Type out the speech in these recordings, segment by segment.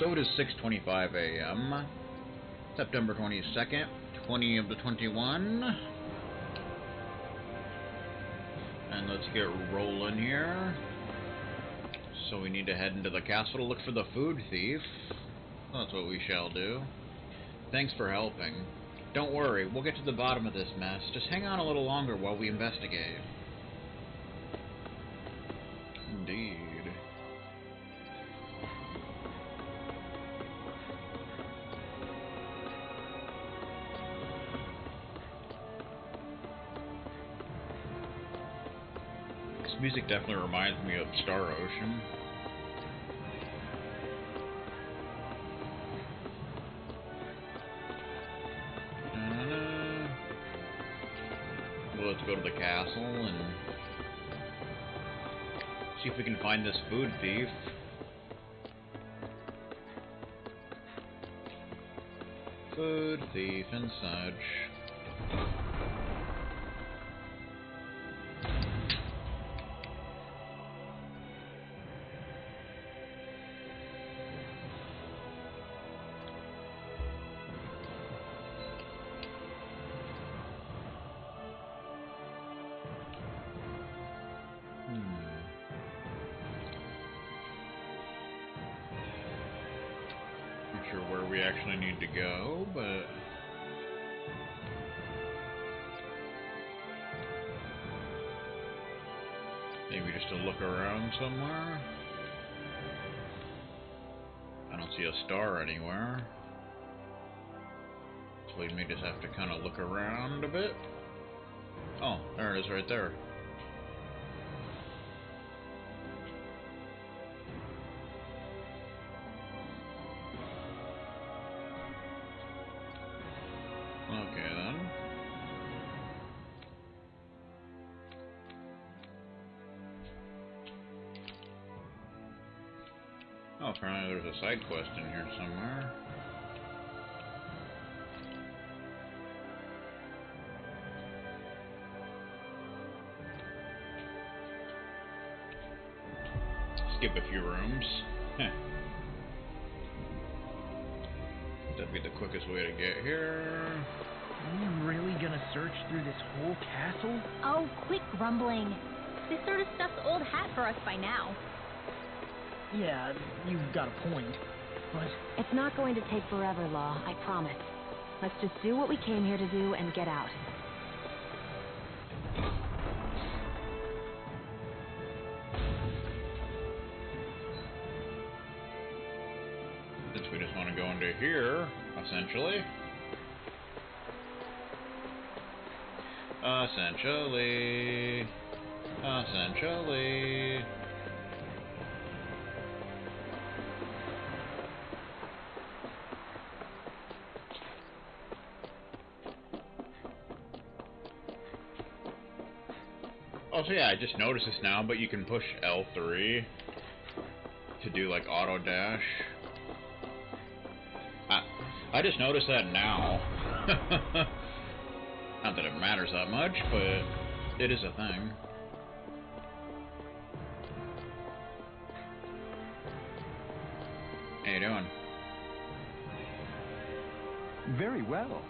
So it is 6:25 a.m. September 22nd, 20 of the 21. And let's get rolling here. So we need to head into the castle to look for the food thief. That's what we shall do. Thanks for helping. Don't worry, we'll get to the bottom of this mess. Just hang on a little longer while we investigate. Indeed. This music definitely reminds me of Star Ocean. Let's go to the castle and see if we can find this food thief. Food thief and such. Not sure where we actually need to go, but maybe just to look around somewhere. I don't see a star anywhere, so we may just have to kind of look around a bit. Oh, there it is right there. Okay then. Oh, apparently there's a side quest in here somewhere. Skip a few rooms. That'd be the quickest way to get here. Are you really gonna search through this whole castle? Oh, quit grumbling. This sort of stuff's old hat for us by now. Yeah, you've got a point, but... It's not going to take forever, Law, I promise. Let's just do what we came here to do and get out. Since we just want to go into here, essentially. Essentially. Oh, so yeah, I just noticed this now, but you can push L3 to do like auto dash. I just noticed that now. Not that it matters that much, but it is a thing. How you doing? Very well.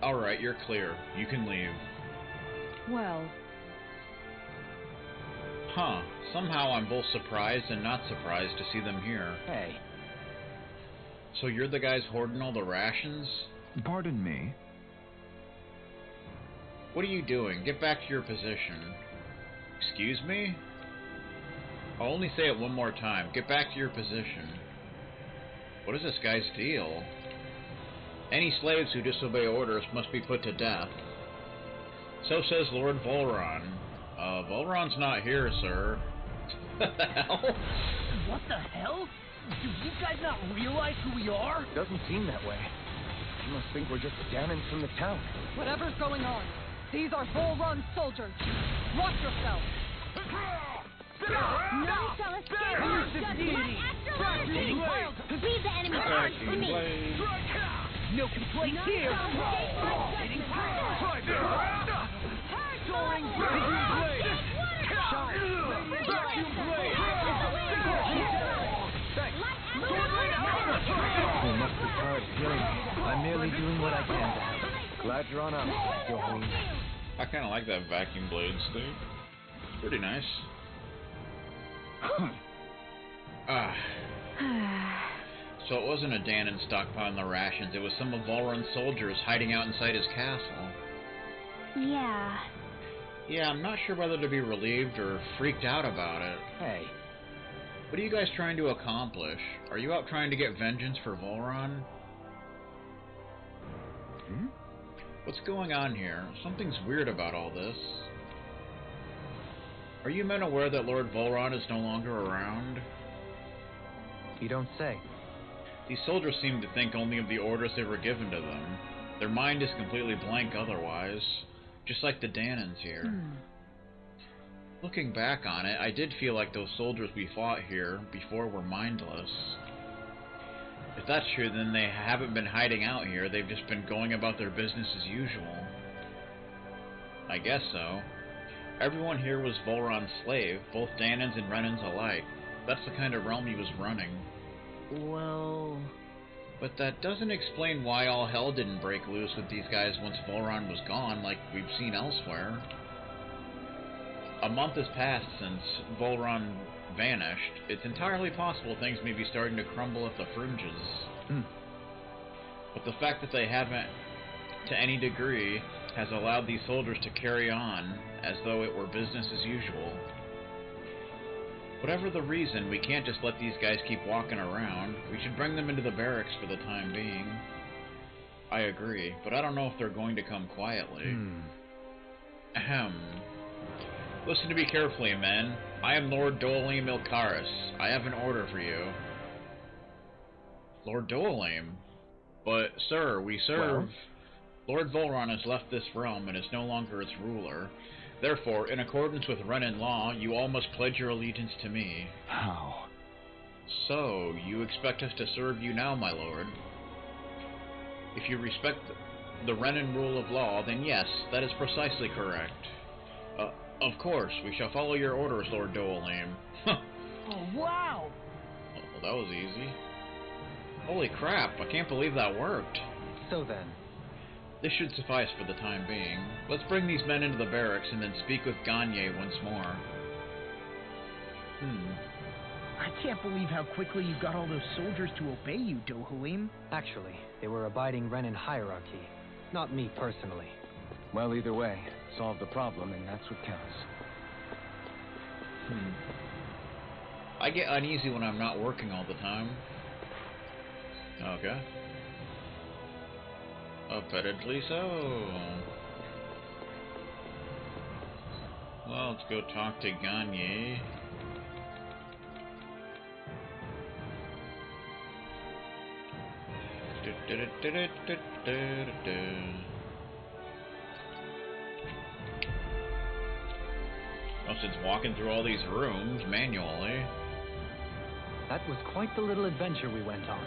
Alright, you're clear. You can leave. Well... Huh. Somehow I'm both surprised and not surprised to see them here. Hey. So you're the guys hoarding all the rations? Pardon me? What are you doing? Get back to your position. Excuse me? I'll only say it one more time. Get back to your position. What is this guy's deal? Any slaves who disobey orders must be put to death. So says Lord Volron. Volron's not here, sir. What the hell? What the hell? Do you guys not realize who we are? Doesn't seem that way. You must think we're just damnants from the town. Whatever's going on, these are Volron soldiers. Watch yourself. None shall escape our judgment. My actual wild. Leave the enemy first for me. No complaints None here. shall escape my judgment. Soaring vacuum blade. Shine. Vacuum blade. Thanks. Glad you're on our side, Joey. I kind of like that vacuum blade thing. Pretty nice. So it wasn't a Danon stockpiling the rations, it was some of Volron's soldiers hiding out inside his castle. Yeah. Yeah, I'm not sure whether to be relieved or freaked out about it. Hey. What are you guys trying to accomplish? Are you out trying to get vengeance for Volron? Hmm? What's going on here? Something's weird about all this. Are you men aware that Lord Volron is no longer around? You don't say. These soldiers seem to think only of the orders that were given to them. Their mind is completely blank otherwise, just like the Danons here. Looking back on it, I did feel like those soldiers we fought here before were mindless. If that's true, then they haven't been hiding out here, they've just been going about their business as usual. I guess so. Everyone here was Volron's slave, both Danons and Renans alike. That's the kind of realm he was running. Well... But that doesn't explain why all hell didn't break loose with these guys once Volron was gone, like we've seen elsewhere. A month has passed since Volron vanished. It's entirely possible things may be starting to crumble at the fringes. But the fact that they haven't, to any degree, has allowed these soldiers to carry on as though it were business as usual. Whatever the reason, we can't just let these guys keep walking around. We should bring them into the barracks for the time being. I agree, but I don't know if they're going to come quietly. Ahem. Listen to me carefully, men. I am Lord Doalim Ilkaris. I have an order for you. Lord Doalim? But, sir, we serve... Well? Lord Volron has left this realm and is no longer its ruler. Therefore, in accordance with Renan law, you all must pledge your allegiance to me. How? So, you expect us to serve you now, my lord? If you respect the Renan rule of law, then yes, that is precisely correct. Of course, we shall follow your orders, Lord Doalim. Oh, wow! Well, that was easy. Holy crap, I can't believe that worked. So then... This should suffice for the time being. Let's bring these men into the barracks and then speak with Gagne once more. I can't believe how quickly you got all those soldiers to obey you, Dohalim. Actually, they were abiding Renan hierarchy, not me personally. Well, either way, solve the problem, and that's what counts. I get uneasy when I'm not working all the time. Okay. Apparently so. Well, let's go talk to Gagne. Oh, since walking through all these rooms manually. That was quite the little adventure we went on.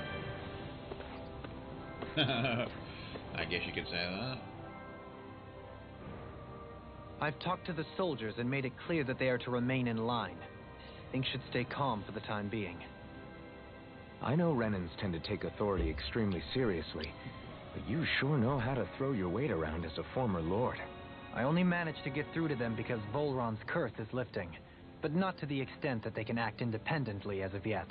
I guess you could say that. I've talked to the soldiers and made it clear that they are to remain in line. Things should stay calm for the time being. I know Renans tend to take authority extremely seriously, but you sure know how to throw your weight around as a former lord. I only managed to get through to them because Volron's curse is lifting, but not to the extent that they can act independently as of yet.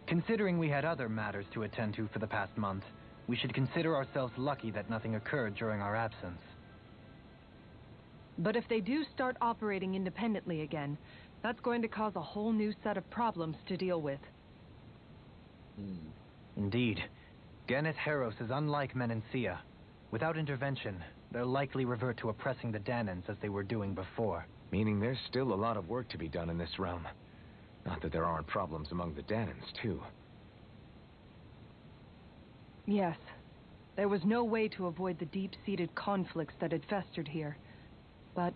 Considering we had other matters to attend to for the past month, we should consider ourselves lucky that nothing occurred during our absence. But if they do start operating independently again, that's going to cause a whole new set of problems to deal with. Indeed. Geneth Heros is unlike Menancia. Without intervention, they'll likely revert to oppressing the Danons as they were doing before. Meaning there's still a lot of work to be done in this realm. Not that there aren't problems among the Danons, too. Yes. There was no way to avoid the deep-seated conflicts that had festered here. But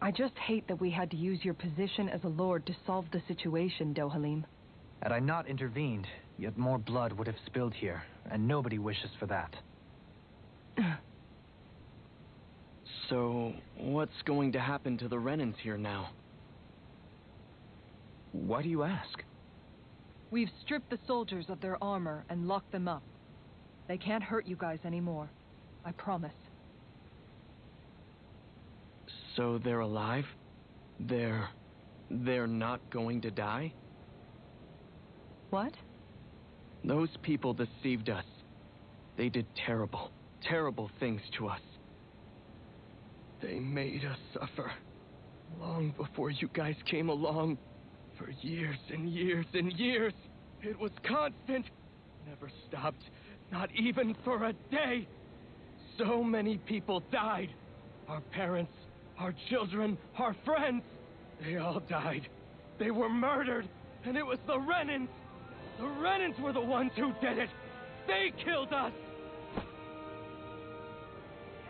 I just hate that we had to use your position as a lord to solve the situation, Dohalim. Had I not intervened, yet more blood would have spilled here, and nobody wishes for that. So, what's going to happen to the Renans here now? Why do you ask? We've stripped the soldiers of their armor and locked them up. They can't hurt you guys anymore. I promise. So they're alive? They're not going to die? What? Those people deceived us. They did terrible, terrible things to us. They made us suffer. Long before you guys came along. For years and years and years. It was constant. Never stopped. Not even for a day. So many people died. Our parents, our children, our friends. They all died. They were murdered. And it was the Renans. The Renans were the ones who did it. They killed us.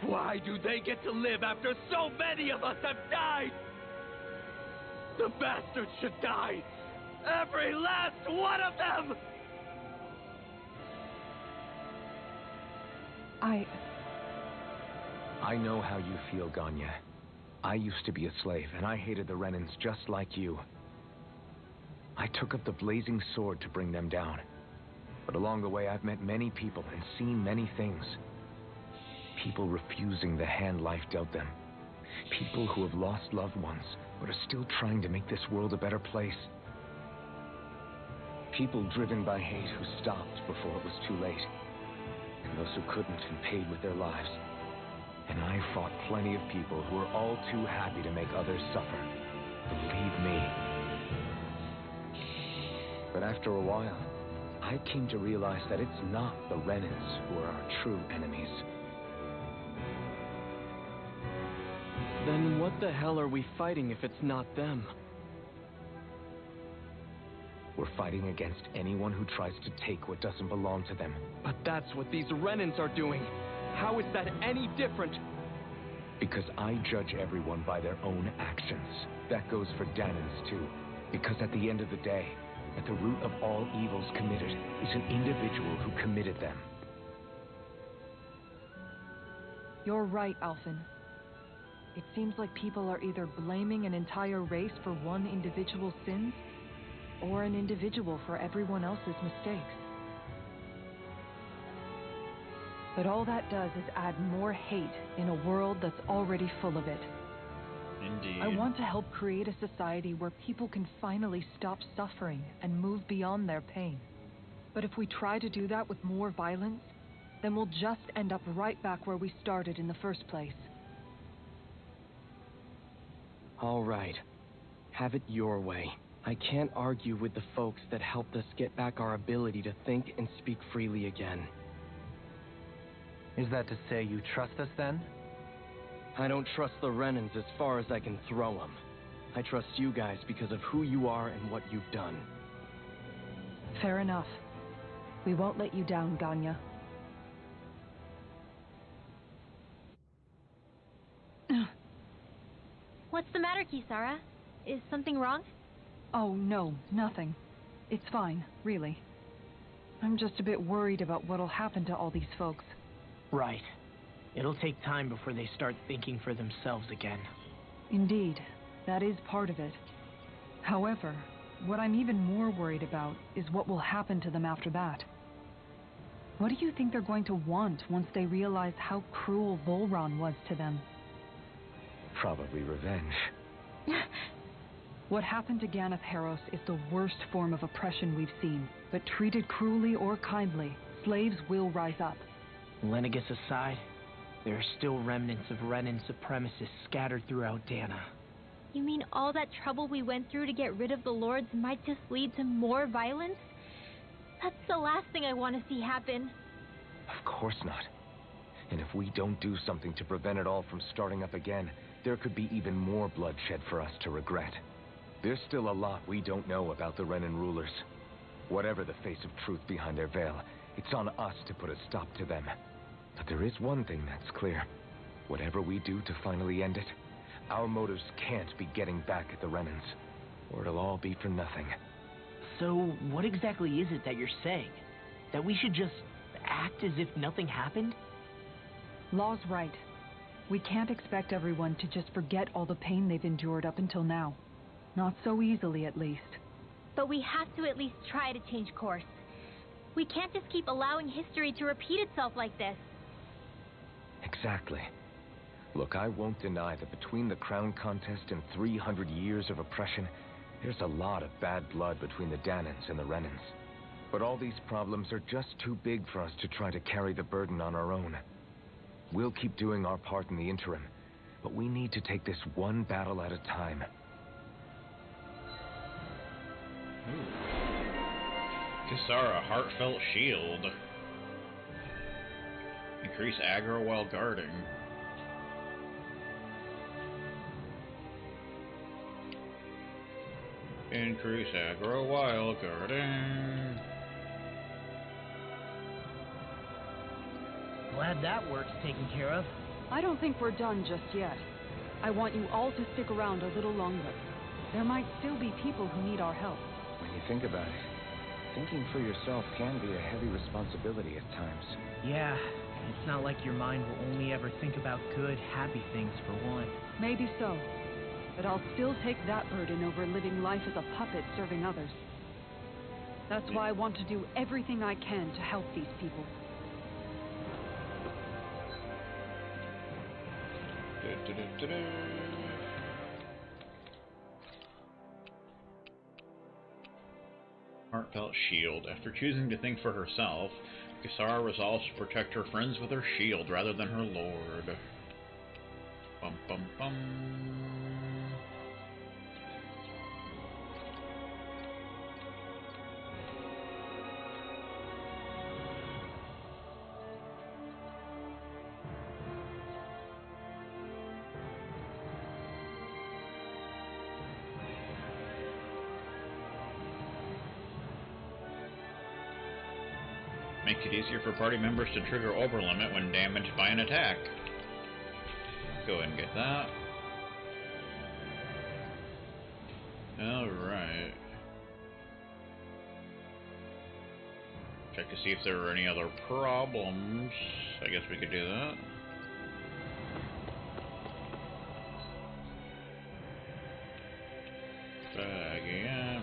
Why do they get to live after so many of us have died? The bastards should die. Every last one of them! I know how you feel, Ganya. I used to be a slave, and I hated the Renans just like you. I took up the blazing sword to bring them down. But along the way, I've met many people and seen many things. People refusing the hand life dealt them. People who have lost loved ones, but are still trying to make this world a better place. People driven by hate who stopped before it was too late. And those who couldn't and paid with their lives. And I fought plenty of people who were all too happy to make others suffer. Believe me. But after a while, I came to realize that it's not the Renans who are our true enemies. Then what the hell are we fighting if it's not them? We're fighting against anyone who tries to take what doesn't belong to them. But that's what these Renans are doing. How is that any different? Because I judge everyone by their own actions. That goes for Danans too. Because at the end of the day, at the root of all evils committed is an individual who committed them. You're right, Alphen. It seems like people are either blaming an entire race for one individual's sins, or an individual for everyone else's mistakes. But all that does is add more hate in a world that's already full of it. Indeed. I want to help create a society where people can finally stop suffering and move beyond their pain. But if we try to do that with more violence, then we'll just end up right back where we started in the first place. All right. Have it your way. I can't argue with the folks that helped us get back our ability to think and speak freely again. Is that to say you trust us then? I don't trust the Renans as far as I can throw them. I trust you guys because of who you are and what you've done. Fair enough. We won't let you down, Ganya. What's the matter, Kisara? Is something wrong? Oh, no, nothing. It's fine, really. I'm just a bit worried about what'll happen to all these folks. Right. It'll take time before they start thinking for themselves again. Indeed, that is part of it. However, what I'm even more worried about is what will happen to them after that. What do you think they're going to want once they realize how cruel Volron was to them? Probably revenge. What happened to Ganeth Haros is the worst form of oppression we've seen, but treated cruelly or kindly, slaves will rise up. Lenegus aside, there are still remnants of Renan supremacists scattered throughout Dana. You mean all that trouble we went through to get rid of the Lords might just lead to more violence? That's the last thing I want to see happen. Of course not. And if we don't do something to prevent it all from starting up again, there could be even more bloodshed for us to regret. There's still a lot we don't know about the Renan rulers. Whatever the face of truth behind their veil, it's on us to put a stop to them. But there is one thing that's clear. Whatever we do to finally end it, our motives can't be getting back at the Renans, or it'll all be for nothing. So, what exactly is it that you're saying? That we should just act as if nothing happened? Law's right. We can't expect everyone to just forget all the pain they've endured up until now. Not so easily, at least. But we have to at least try to change course. We can't just keep allowing history to repeat itself like this. Exactly. Look, I won't deny that between the crown contest and 300 years of oppression, there's a lot of bad blood between the Danans and the Renans. But all these problems are just too big for us to try to carry the burden on our own. We'll keep doing our part in the interim, but we need to take this one battle at a time. Kisara, Heartfelt Shield. Increase aggro while guarding. Increase aggro while guarding. Glad that work's taken care of. I don't think we're done just yet. I want you all to stick around a little longer. There might still be people who need our help. When you think about it, thinking for yourself can be a heavy responsibility at times. Yeah, it's not like your mind will only ever think about good, happy things for one. Maybe so. But I'll still take that burden over living life as a puppet serving others. That's why I want to do everything I can to help these people. Heartfelt Shield. After choosing to think for herself, Kisara resolves to protect her friends with her shield rather than her lord. Bum bum bum. Makes it easier for party members to trigger overlimit when damaged by an attack. Go ahead and get that. Alright. Check to see if there are any other problems. I guess we could do that. Yeah.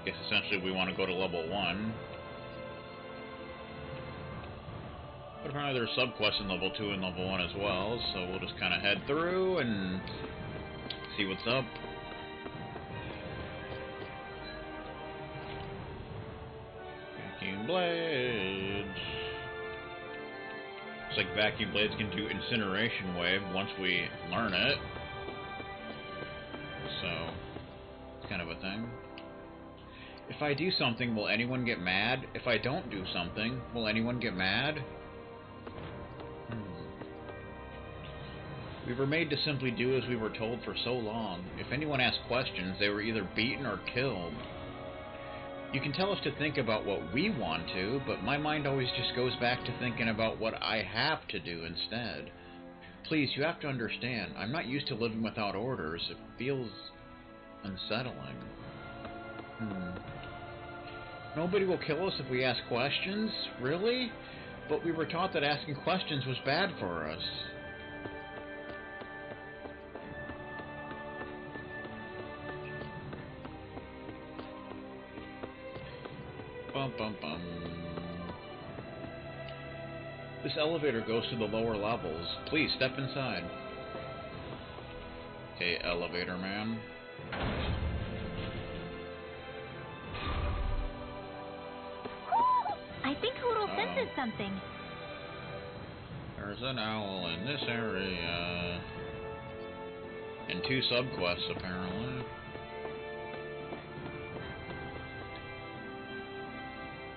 Guess essentially we want to go to level 1. But apparently there's subquests in level 2 and level 1 as well, so we'll just kind of head through and see what's up. Vacuum blades. Looks like vacuum blades can do incineration wave once we learn it. So, it's kind of a thing. If I do something, will anyone get mad? If I don't do something, will anyone get mad? We were made to simply do as we were told for so long. If anyone asked questions, they were either beaten or killed. You can tell us to think about what we want to, but my mind always just goes back to thinking about what I have to do instead. Please, you have to understand, I'm not used to living without orders. It feels unsettling. Nobody will kill us if we ask questions? Really? But we were taught that asking questions was bad for us. Bum, bum, bum. This elevator goes to the lower levels. Please step inside. Okay, elevator man. I think Hoodle senses something. There's an owl in this area. And 2 subquests, apparently.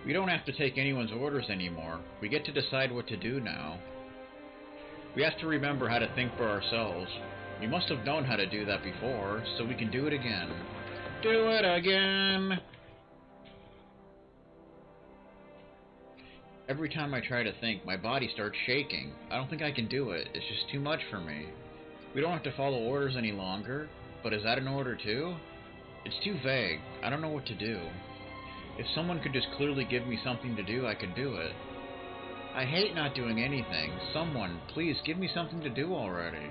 We don't have to take anyone's orders anymore. We get to decide what to do now. We have to remember how to think for ourselves. We must have known how to do that before, so we can do it again. Do it again! Every time I try to think, my body starts shaking. I don't think I can do it. It's just too much for me. We don't have to follow orders any longer, but is that an order too? It's too vague. I don't know what to do. If someone could just clearly give me something to do, I could do it. I hate not doing anything. Someone, please give me something to do already.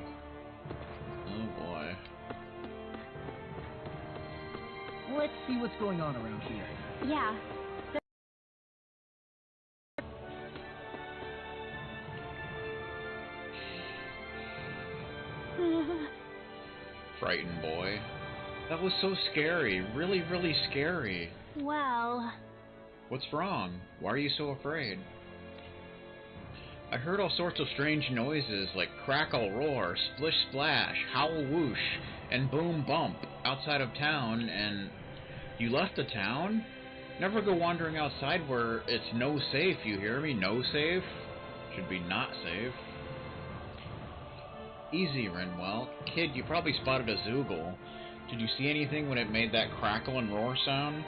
Oh boy. Let's see what's going on around here. Yeah. was so scary. Really, really scary. Well... What's wrong? Why are you so afraid? I heard all sorts of strange noises like crackle, roar, splish, splash, howl, whoosh, and boom, bump outside of town, and... You left the town? Never go wandering outside where it's no safe, you hear me? No safe? Should be not safe. Easy, Renwell. Kid, you probably spotted a Zoogle. Did you see anything when it made that crackle and roar sound?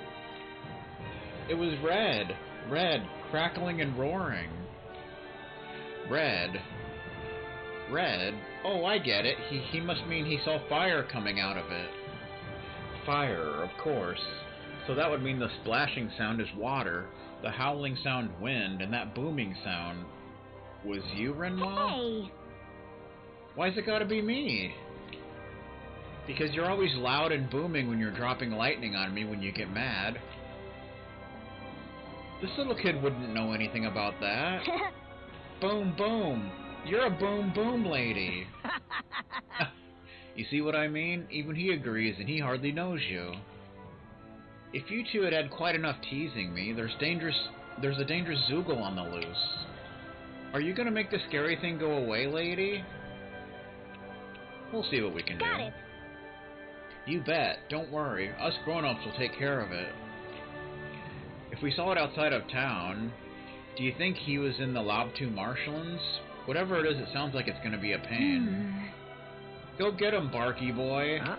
It was red. Red, crackling and roaring. Red. Red? Oh, I get it. He must mean he saw fire coming out of it. Fire, of course. So that would mean the splashing sound is water, the howling sound wind, and that booming sound was you, Renwell? Hey! Why's it gotta be me? Because you're always loud and booming when you're dropping lightning on me when you get mad. This little kid wouldn't know anything about that. Boom, boom. You're a boom, boom lady. You see what I mean? Even he agrees, and he hardly knows you. If you two had had quite enough teasing me, there's a dangerous Zoogle on the loose. Are you gonna make the scary thing go away, lady? We'll see what we can do. Got it. You bet. Don't worry. Us grown-ups will take care of it. If we saw it outside of town, do you think he was in the Lobtu marshlands? Whatever it is, it sounds like it's gonna be a pain. Go get him, Barky boy. Huh?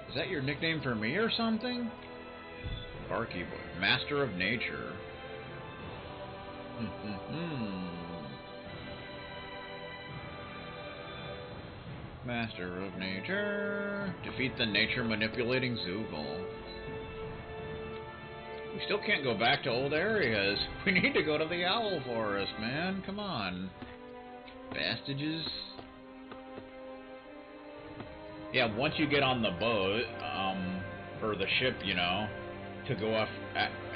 Is that your nickname for me or something? Barky boy. Master of nature. Master of nature. Defeat the nature-manipulating Zoogle. We still can't go back to old areas. We need to go to the Owl Forest, man. Come on. Bastages. Yeah, once you get on the boat, or the ship, you know, to go off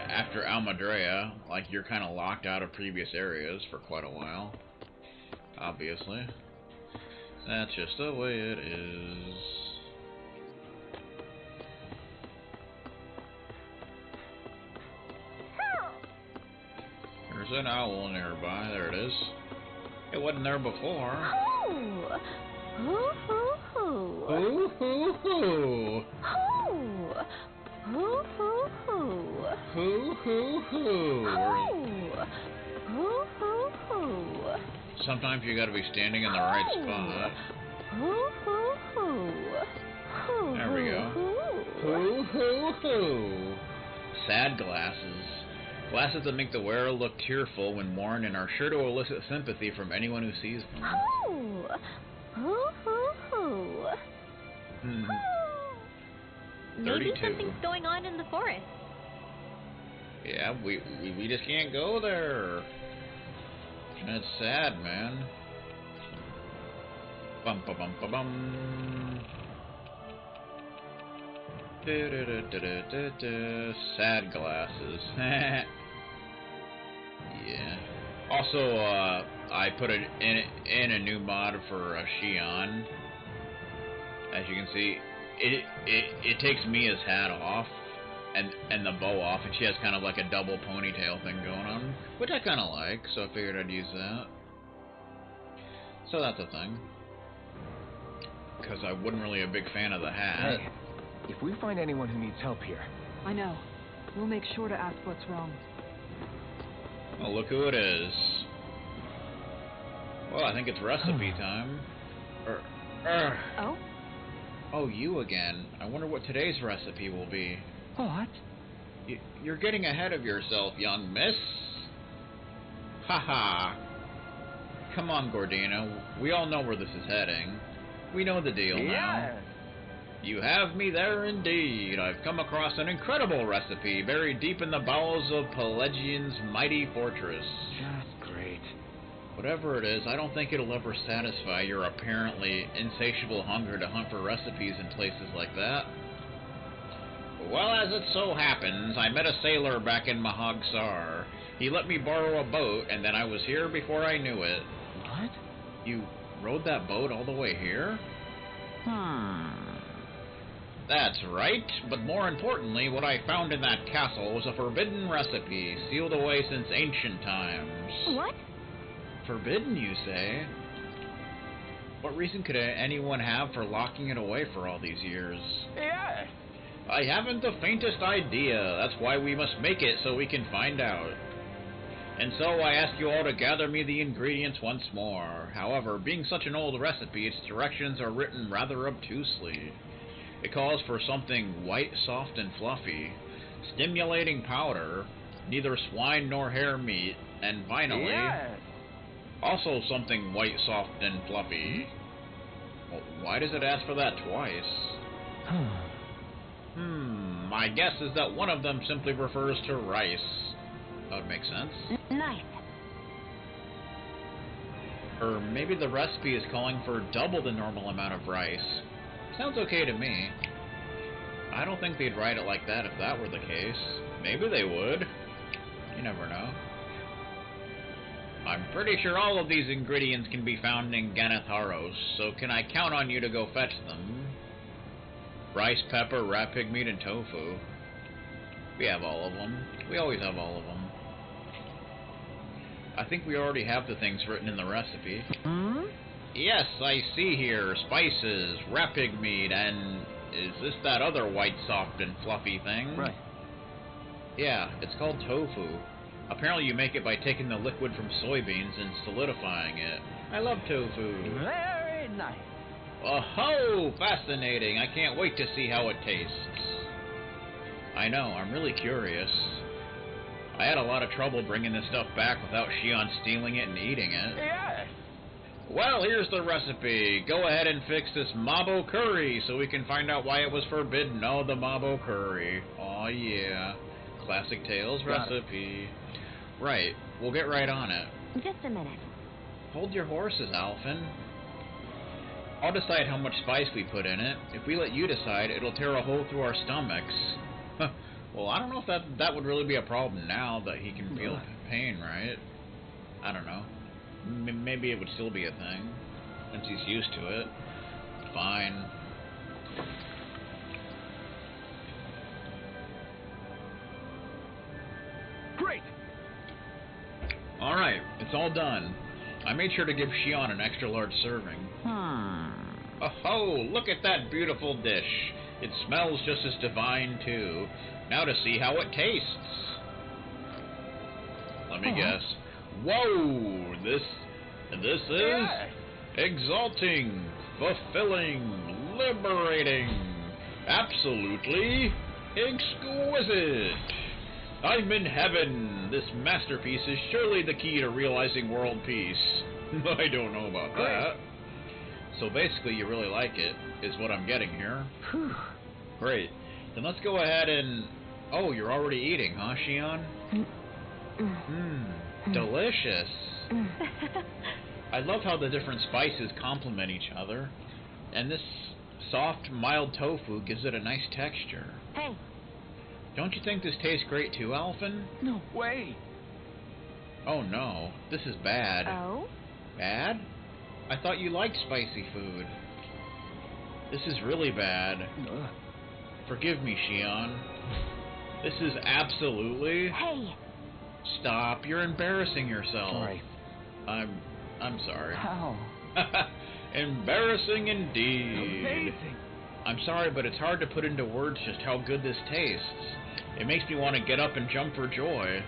after Almadrea, like, you're kind of locked out of previous areas for quite a while. Obviously. That's just the way it is. There's an owl nearby. There it is. It wasn't there before. Hoo! Hoo hoo hoo! Hoo hoo hoo! Hoo! Hoo hoo hoo! Hoo hoo hoo! Hoo! Hoo hoo hoo! Sometimes you gotta be standing in the right spot. Hoo hoo hoo! Hoo! There we go. Hoo! Hoo hoo hoo! Sad glasses. Glasses that make the wearer look tearful when worn and are sure to elicit sympathy from anyone who sees them. Hoo! Hoo hoo hoo! Maybe 32. something's going on in the forest. Yeah, we just can't go there. That's sad, man. Bum ba bum ba bum. Sad glasses. Yeah. Also, I put it in a new mod for Shion. As you can see, it takes Mia's hat off and the bow off, and she has kind of like a double ponytail thing going on, which I kind of like. So I figured I'd use that. So that's a thing. Because I wasn't really a big fan of the hat. Hey, if we find anyone who needs help here... I know. We'll make sure to ask what's wrong. Oh, look who it is. Well, I think it's recipe time. Oh? Oh, you again. I wonder what today's recipe will be. What? You're getting ahead of yourself, young miss. Haha. Come on, Gordina. We all know where this is heading. We know the deal now. You have me there indeed. I've come across an incredible recipe buried deep in the bowels of Pelagian's mighty fortress. Just great. Whatever it is, I don't think it'll ever satisfy your apparently insatiable hunger to hunt for recipes in places like that. Well, as it so happens, I met a sailor back in Mahagsar. He let me borrow a boat, and then I was here before I knew it. What? You rode that boat all the way here? That's right, but more importantly, what I found in that castle was a forbidden recipe, sealed away since ancient times. What? Forbidden, you say? What reason could anyone have for locking it away for all these years? Yes! I haven't the faintest idea. That's why we must make it, so we can find out. And so I ask you all to gather me the ingredients once more. However, being such an old recipe, its directions are written rather obtusely. It calls for something white, soft, and fluffy, stimulating powder, neither swine nor hare meat, and finally, Yes! also something white, soft, and fluffy. Well, why does it ask for that twice? My guess is that one of them simply refers to rice. That would make sense. Nice. Or maybe the recipe is calling for double the normal amount of rice. Sounds okay to me. I don't think they'd write it like that if that were the case. Maybe they would. You never know. I'm pretty sure all of these ingredients can be found in Ganatharos, so can I count on you to go fetch them? Rice, pepper, rat pig meat, and tofu. We have all of them. We always have all of them. I think we already have the things written in the recipe. Yes, I see here. Spices, rat pig meat, and is this that other white, soft, and fluffy thing? Right. Yeah, it's called tofu. Apparently you make it by taking the liquid from soybeans and solidifying it. I love tofu. Very nice. Oh, fascinating. I can't wait to see how it tastes. I know, I'm really curious. I had a lot of trouble bringing this stuff back without Shion stealing it and eating it. Yes! Well, here's the recipe. Go ahead and fix this mabo curry so we can find out why it was forbidden. Oh, the mabo curry. Oh, yeah. Classic Tales recipe. Right. We'll get right on it. Just a minute. Hold your horses, Alphen. I'll decide how much spice we put in it. If we let you decide, it'll tear a hole through our stomachs. Well, I don't know if that would really be a problem now that he can feel pain, right? I don't know. Maybe it would still be a thing, since he's used to it. Fine. Great! Alright, it's all done. I made sure to give Shion an extra large serving. Oh, look at that beautiful dish. It smells just as divine, too. Now to see how it tastes. Let me guess. Whoa! This is exalting, fulfilling, liberating, absolutely exquisite. I'm in heaven. This masterpiece is surely the key to realizing world peace. I don't know about that. So basically, you really like it, is what I'm getting here. Great. Then let's go ahead and... Oh, you're already eating, huh, Shion? Delicious. I love how the different spices complement each other. And this soft, mild tofu gives it a nice texture. Hey. Don't you think this tastes great too, Alphen? No way. Oh no, this is bad. Oh? Bad? I thought you liked spicy food. This is really bad. Forgive me, Shion. This is absolutely... Hey! Stop, you're embarrassing yourself. Sorry. I'm sorry. How? Embarrassing indeed. Amazing. I'm sorry, but it's hard to put into words just how good this tastes. It makes me want to get up and jump for joy.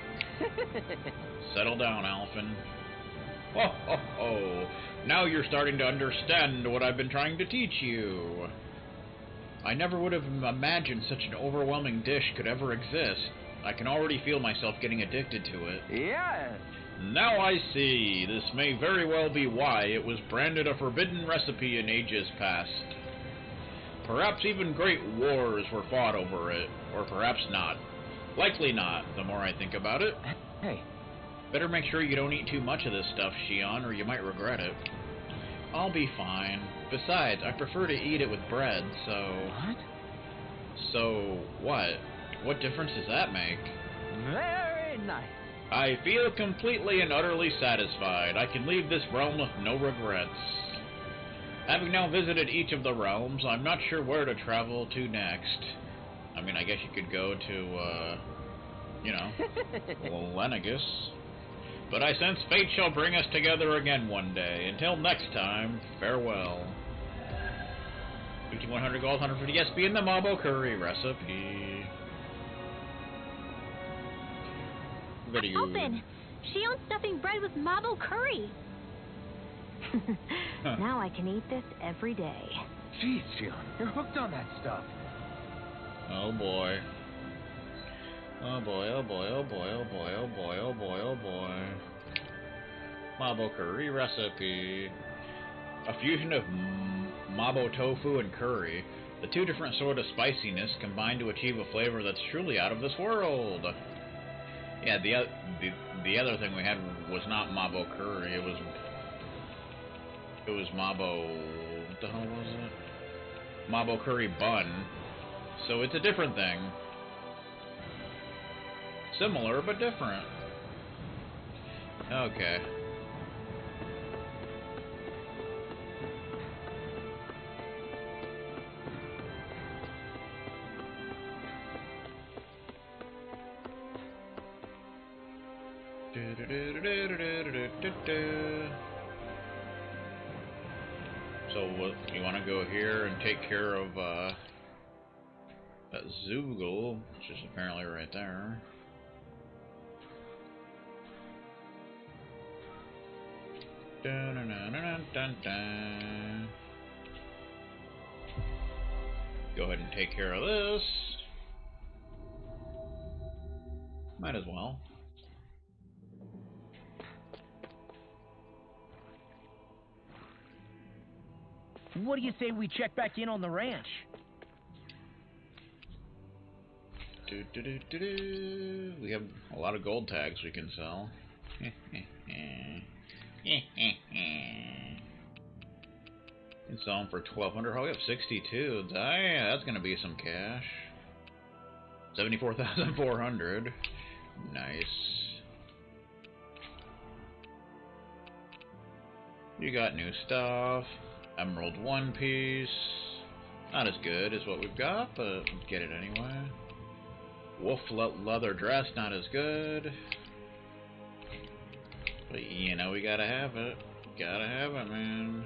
Settle down, Alphen. Ho, ho, ho. Now you're starting to understand what I've been trying to teach you. I never would have imagined such an overwhelming dish could ever exist. I can already feel myself getting addicted to it. Yes. Now I see. This may very well be why it was branded a forbidden recipe in ages past. Perhaps even great wars were fought over it, or perhaps not. Likely not, the more I think about it. Hey. Better make sure you don't eat too much of this stuff, Shion, or you might regret it. I'll be fine. Besides, I prefer to eat it with bread, so... What? So, what? What difference does that make? Very nice. I feel completely and utterly satisfied. I can leave this realm with no regrets. Having now visited each of the realms, I'm not sure where to travel to next. I mean, I guess you could go to, you know, Lenegus. But I sense fate shall bring us together again one day. Until next time, farewell. 5100 gold, 150 SP in the Mabo Curry recipe. Video. Open! She owns stuffing bread with Mabo Curry. Now I can eat this every day. Jeez, Sheila, you're hooked on that stuff. Oh boy. Oh boy, oh boy, oh boy, oh boy, oh boy, oh boy, oh boy. Mabo curry recipe. A fusion of Mabo tofu and curry. The two different sort of spiciness combined to achieve a flavor that's truly out of this world. Yeah, the other thing we had was not Mabo curry. It was Mabo. What the hell was it? Mabo curry bun. So it's a different thing. Similar, but different. Okay. So you want to go here and take care of that Zoogle, which is apparently right there. Dun, dun, dun, dun, dun, dun. Go ahead and take care of this. Might as well. What do you say we check back in on the ranch? We have a lot of gold tags we can sell. Can sell them for 1,200. Oh, we have 62. Yeah, that's gonna be some cash. 74,400. Nice. You got new stuff. Emerald one piece. Not as good as what we've got, but get it anyway. Wolf leather dress, not as good. But you know, we gotta have it. Gotta have it, man.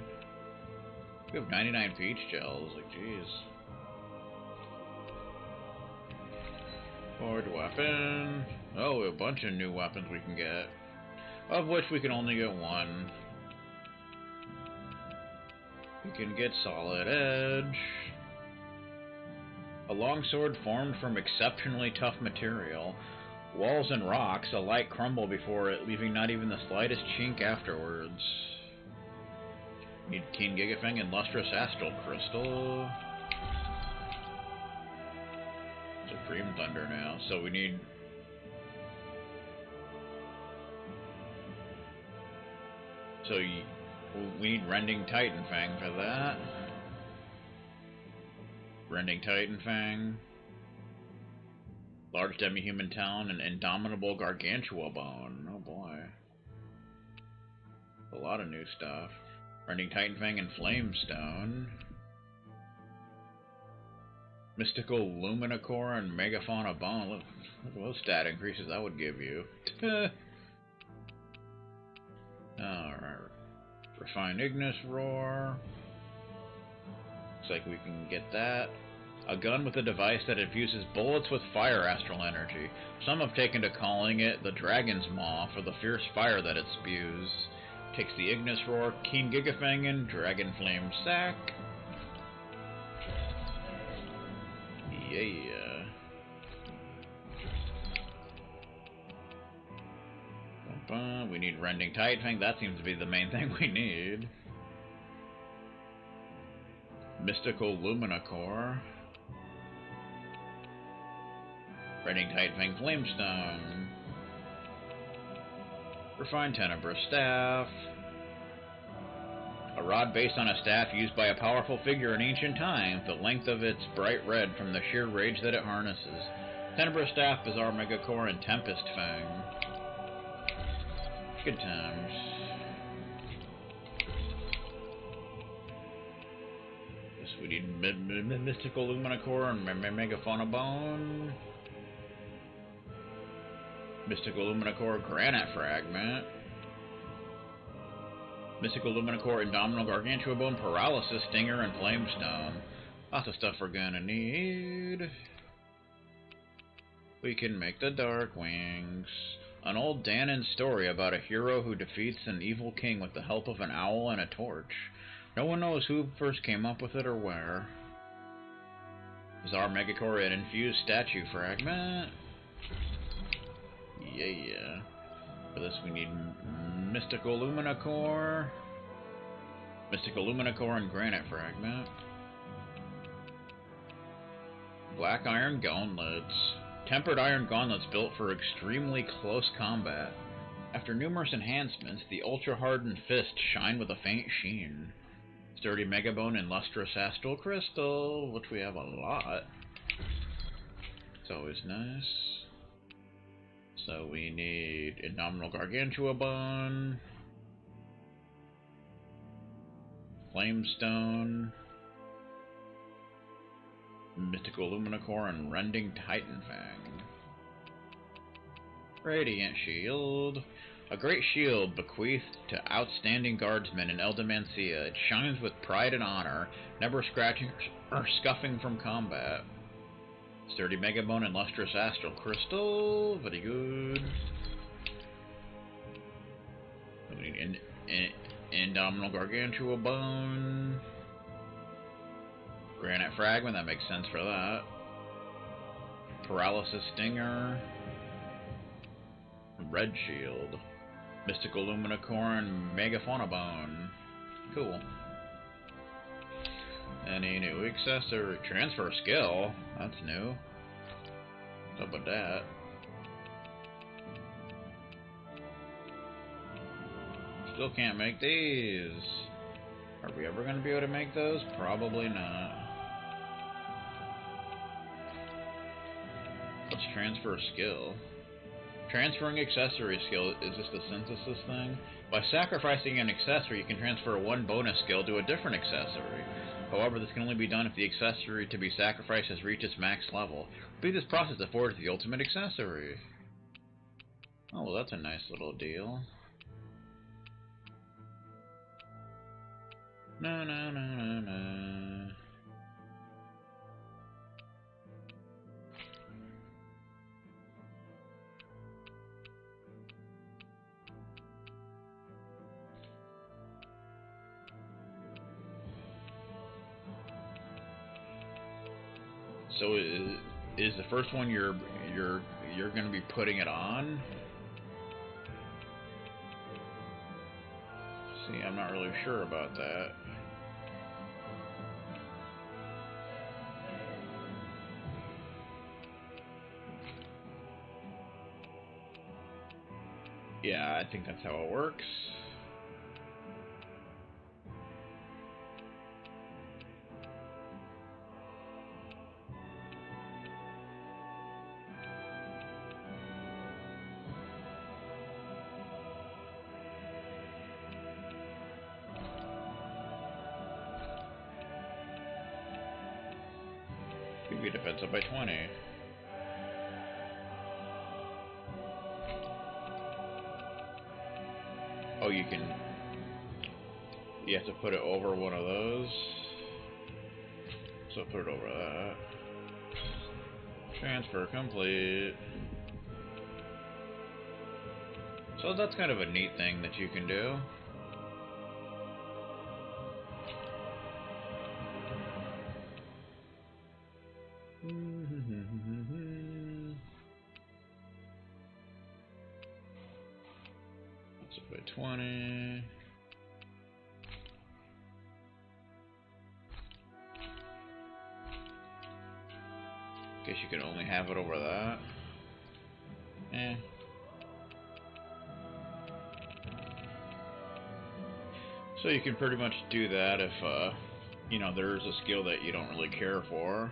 We have 99 peach gels, like jeez. Forward weapon. Oh, a bunch of new weapons we can get. Of which we can only get one. We can get solid edge. A longsword formed from exceptionally tough material. Walls and rocks alike crumble before it, leaving not even the slightest chink afterwards. Need Keen Gigafang and Lustrous Astral Crystal. Supreme Thunder now, so we need... we need Rending Titan Fang for that. Rending Titan Fang. Large Demi-Human Talon and Indomitable Gargantua Bone. Oh boy. A lot of new stuff. Rending Titan Fang and Flamestone. Mystical Luminicore and Megafauna Bone. Look at those stat increases that would give you. Alright. Refined Ignis Roar. Looks like we can get that. A gun with a device that infuses bullets with fire astral energy. Some have taken to calling it the Dragon's Maw for the fierce fire that it spews. Takes the Ignis Roar, Keen Gigafang, and Dragon Flame Sack. Yeah. We need Rending Titan Fang. That seems to be the main thing we need. Mystical Luminicore. Rending Titan Fang Flamestone. Refined Tenebrous Staff. A rod based on a staff used by a powerful figure in ancient times, the length of its bright red from the sheer rage that it harnesses. Tenebrous Staff, Bizarre Megacore, and Tempest Fang. Good times. We need Mystical Lumina Core and Megafauna Bone. Mystical Lumina Core, Granite Fragment. Mystical Lumina Core, Indomitable Gargantua Bone, Paralysis, Stinger, and Flamestone. Lots of stuff we're gonna need. We can make the Dark Wings. An old Danon story about a hero who defeats an evil king with the help of an owl and a torch. No one knows who first came up with it or where. Bizarre Megacore and Infused Statue Fragment. Yeah. For this we need Mystical Lumina Core. Mystical Lumina Core and Granite Fragment. Black Iron Gauntlets. Tempered iron gauntlets built for extremely close combat. After numerous enhancements, the ultra-hardened fists shine with a faint sheen. Sturdy Megabone and lustrous Astral Crystal, which we have a lot. It's always nice. So we need Indomitable Gargantua Bone, Flamestone, Mystical Lumina Core, and Rending Titan Fang. Radiant Shield. A great shield bequeathed to outstanding guardsmen in Eldimancia. It shines with pride and honor, never scratching or scuffing from combat. Sturdy Megabone and lustrous Astral Crystal. Very good. We need Indomitable Gargantua Bone. Granite Fragment, that makes sense for that. Paralysis Stinger. Red Shield. Mystical Lumina Core and Megafauna Bone. Cool. Any new accessory? Transfer skill. That's new. What's up with that? Still can't make these. Are we ever going to be able to make those? Probably not. Let's transfer skill. Transferring accessory skill, is this the synthesis thing? By sacrificing an accessory, you can transfer one bonus skill to a different accessory. However, this can only be done if the accessory to be sacrificed has reached its max level. Complete this process affords the ultimate accessory. Oh, well, that's a nice little deal. No, no, no, no, no. So is the first one you're going to be putting it on? See, I'm not really sure about that. Yeah, I think that's how it works. PV defense up by 20. Oh, you have to put it over one of those. So put it over that. Transfer complete. So that's kind of a neat thing that you can do. That's up by 20. Guess you can only have it over that. Eh. So you can pretty much do that if, you know, there's a skill that you don't really care for.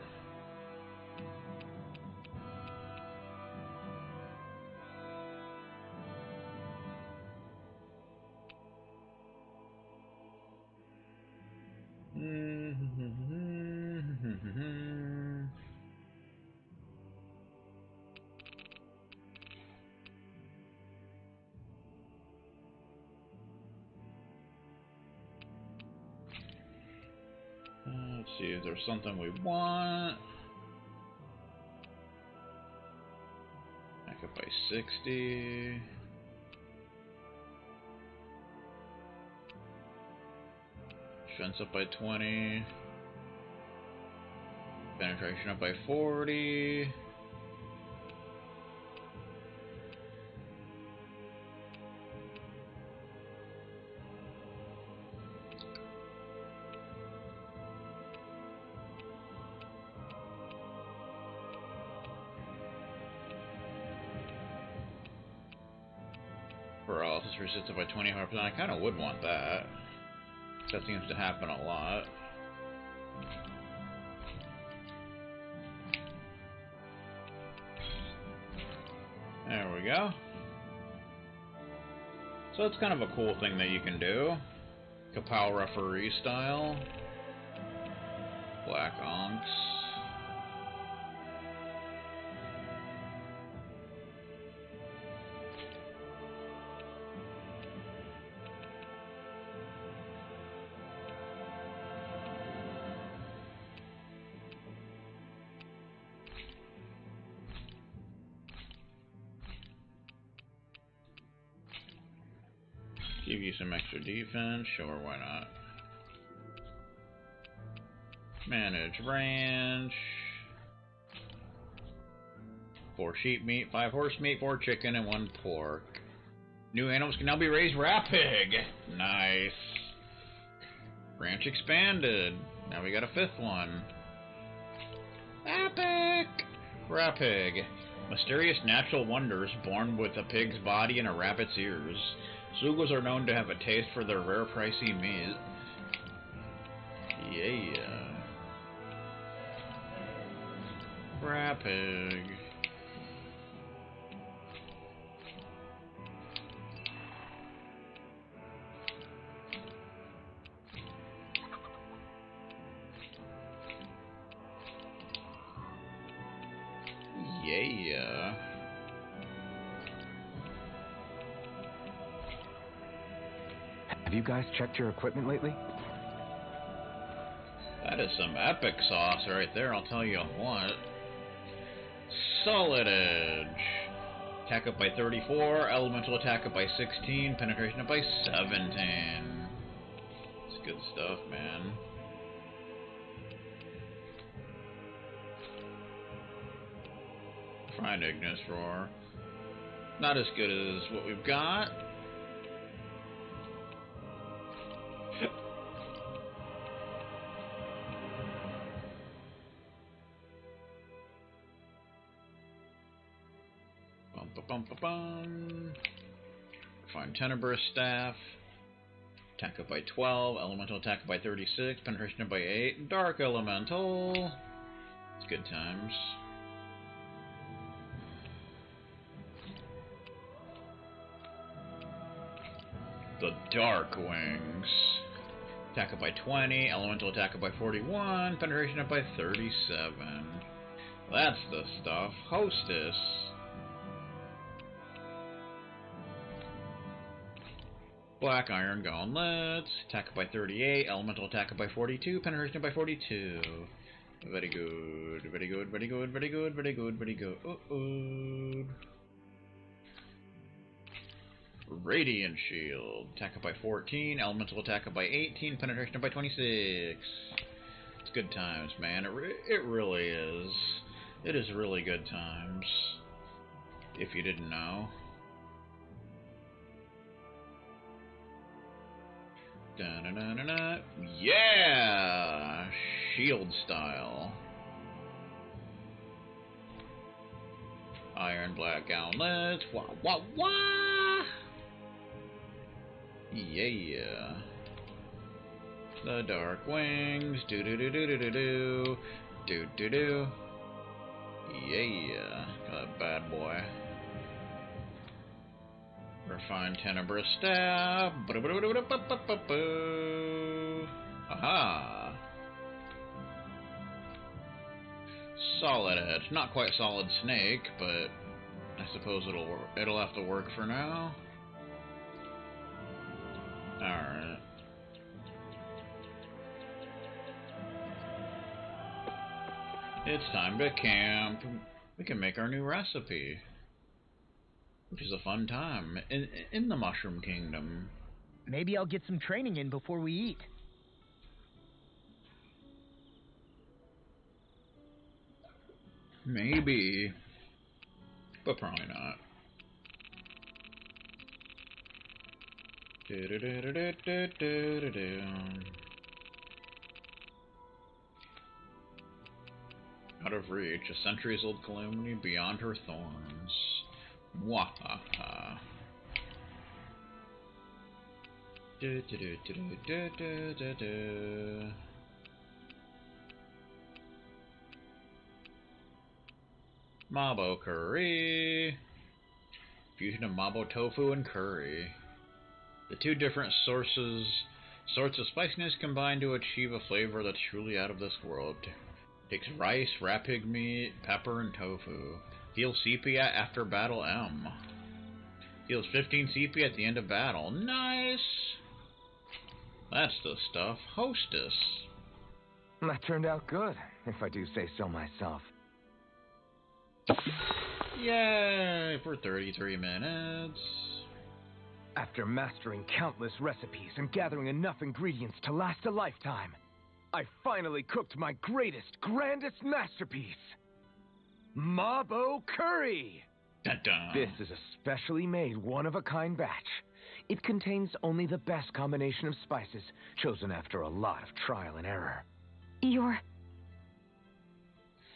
Let's see if there's something we want. Back up by 60. Defense up by 20. Penetration up by 40. Paralysis resisted by 25%. I kind of would want that. That seems to happen a lot. There we go. So it's kind of a cool thing that you can do. Kapow referee style. Black Onks. Give you some extra defense, sure, why not? Manage ranch. 4 sheep meat, 5 horse meat, 4 chicken, and 1 pork. New animals can now be raised. Rat pig! Nice. Ranch expanded. Now we got a 5th one. Epic! Rat pig. Mysterious natural wonders born with a pig's body and a rabbit's ears. Zugos are known to have a taste for their rare, pricey meat. Yeah. Rat pig. Yeah. Have you guys checked your equipment lately? That is some epic sauce right there, I'll tell you what. Solid Edge. Attack up by 34, elemental attack up by 16, penetration up by 17. It's good stuff, man. Find Ignis Roar. Not as good as what we've got. Find Tenebrous Staff. Attack up by 12, elemental attack up by 36, penetration up by 8, dark elemental. It's good times. The Dark Wings. Attack up by 20, elemental attack up by 41, penetration up by 37. That's the stuff. Hostess. Black Iron Gauntlets. Attack up by 38, elemental attack up by 42, penetration up by 42. Very good, very good, very good, very good, very good, very good. Radiant Shield. Attack up by 14, elemental attack up by 18, penetration up by 26. It's good times, man. It really is. It is really good times. If you didn't know. Da-na-na-na-na. Yeah! Shield style. Iron Black Gauntlets. Wah, wah, wah! Yeah. The Dark Wings. Do-do-do-do-do-do-do. Do-do-do. Yeah. That bad boy. Refined Tenebrous Staff. Aha. solid edge. Not quite solid snake, but I suppose it'll have to work for now. Alright. It's time to camp. We can make our new recipe, which is a fun time in the Mushroom Kingdom. Maybe I'll get some training in before we eat. Maybe, but probably not. Out of reach, a centuries-old calamity beyond her thorns. Wahaha. Mabo curry. Fusion of mabo tofu and curry. The two different sorts of spiciness combine to achieve a flavor that's truly out of this world. Takes rice, rat pig meat, pepper, and tofu. Heals CP after battle M. Heals 15 CP at the end of battle. Nice! That's the stuff. Hostess. That turned out good, if I do say so myself. Yay! For 33 minutes. After mastering countless recipes and gathering enough ingredients to last a lifetime, I finally cooked my greatest, grandest masterpiece. Mabo curry! Dun -dun. This is a specially made, one-of-a-kind batch. It contains only the best combination of spices, chosen after a lot of trial and error. Your...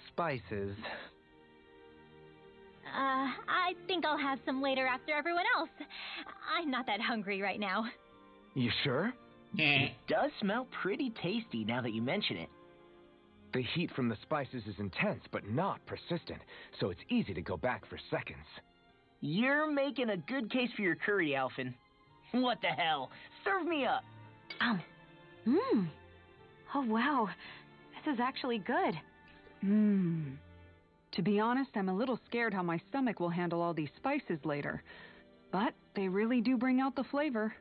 Spices. I think I'll have some later after everyone else. I'm not that hungry right now. You sure? It does smell pretty tasty now that you mention it. The heat from the spices is intense, but not persistent, so it's easy to go back for seconds. You're making a good case for your curry, Alphen. What the hell? Serve me up! Oh, wow. This is actually good. To be honest, I'm a little scared how my stomach will handle all these spices later. But they really do bring out the flavor.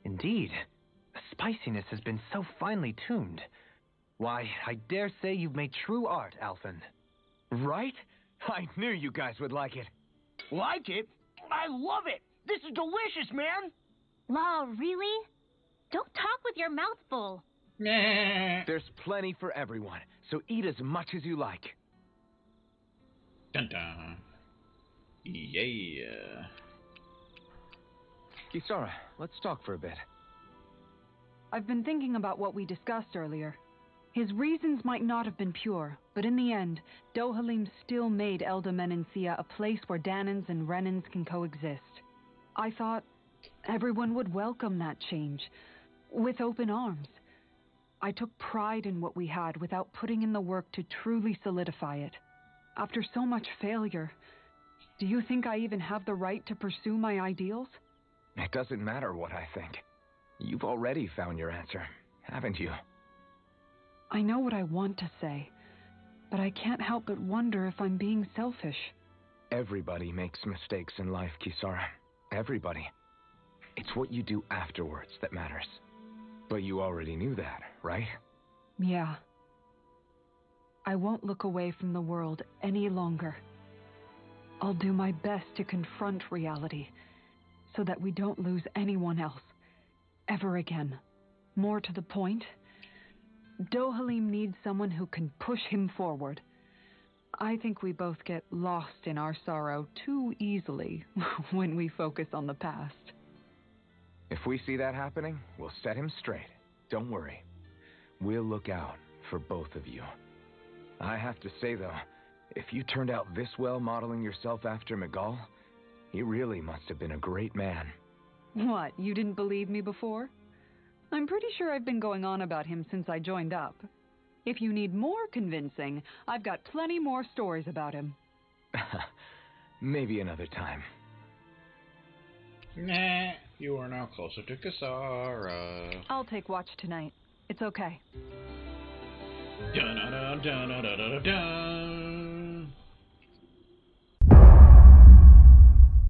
Indeed. The spiciness has been so finely tuned. Why, I dare say you've made true art, Alphen. Right? I knew you guys would like it. Like it? I love it! This is delicious, man! Law, really? Don't talk with your mouth full. There's plenty for everyone, so eat as much as you like. Dun -dun. Yeah. Kisara, let's talk for a bit. I've been thinking about what we discussed earlier. His reasons might not have been pure, but in the end, Dohalim still made Elda Menencia a place where Danans and Renans can coexist. I thought everyone would welcome that change, with open arms. I took pride in what we had without putting in the work to truly solidify it. After so much failure, do you think I even have the right to pursue my ideals? It doesn't matter what I think. You've already found your answer, haven't you? I know what I want to say, but I can't help but wonder if I'm being selfish. Everybody makes mistakes in life, Kisara. Everybody. It's what you do afterwards that matters. But you already knew that, right? Yeah. I won't look away from the world any longer. I'll do my best to confront reality, so that we don't lose anyone else, ever again. More to the point, Dohalim needs someone who can push him forward. I think we both get lost in our sorrow too easily when we focus on the past. If we see that happening, we'll set him straight. Don't worry. We'll look out for both of you. I have to say, though, if you turned out this well modeling yourself after Miguel, he really must have been a great man. What, you didn't believe me before? I'm pretty sure I've been going on about him since I joined up. If you need more convincing, I've got plenty more stories about him. Maybe another time. Nah, you are now closer to Kisara. I'll take watch tonight. It's okay. Dun dun dun dun dun dun dun.